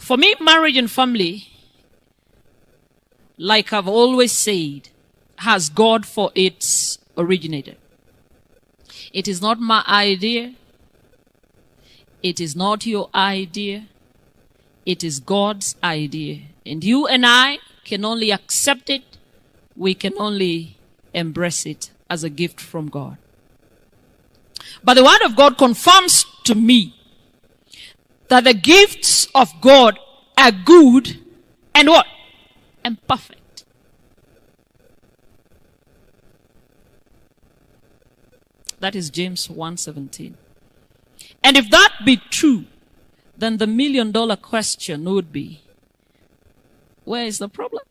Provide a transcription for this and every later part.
For me, marriage and family, like I've always said, has God for its originator. It is not my idea. It is not your idea. It is God's idea. And you and I can only accept it. We can only embrace it as a gift from God. But the Word of God confirms to me that the gifts of God are good and what? And perfect. That is James 1:17. And if that be true, then the million-dollar question would be, where is the problem?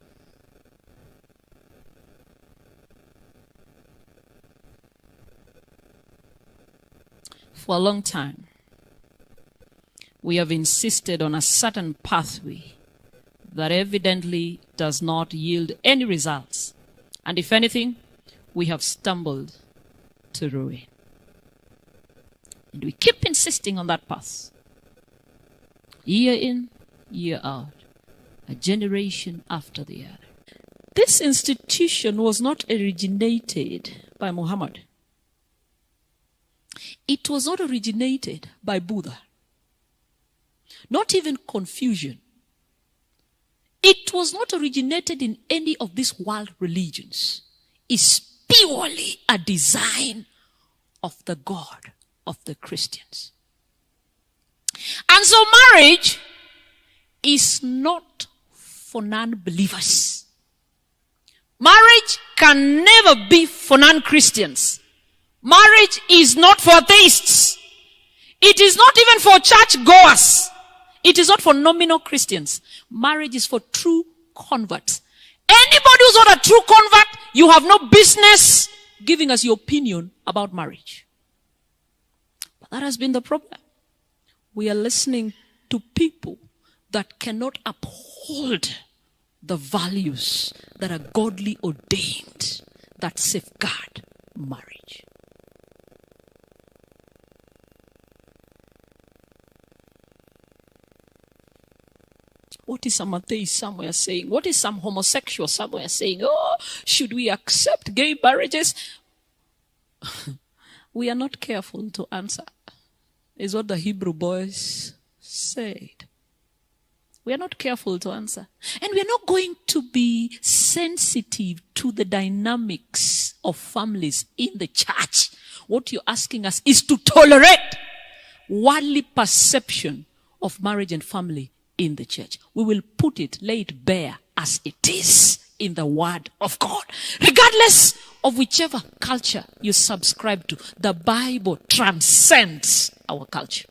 For a long time, we have insisted on a certain pathway that evidently does not yield any results. And if anything, we have stumbled to ruin. And we keep insisting on that path. Year in, year out. A generation after the other. This institution was not originated by Muhammad. It was not originated by Buddha. Not even Confucian. It was not originated in any of these world religions. It's purely a design of the God of the Christians. And so marriage is not for non-believers. Marriage can never be for non-Christians. Marriage is not for atheists. It is not even for church goers. It is not for nominal Christians. Marriage is for true converts. Anybody who's not a true convert, you have no business giving us your opinion about marriage. But that has been the problem. We are listening to people that cannot uphold the values that are godly ordained, that safeguard marriage. What is some atheist somewhere saying? What is some homosexual somewhere saying? Oh, should we accept gay marriages? We are not careful to answer. Is what the Hebrew boys said. We are not careful to answer. And we are not going to be sensitive to the dynamics of families in the church. What you're asking us is to tolerate worldly perception of marriage and family in the church. We will put it, lay it bare as it is in the Word of God. Regardless of whichever culture you subscribe to, the Bible transcends our culture.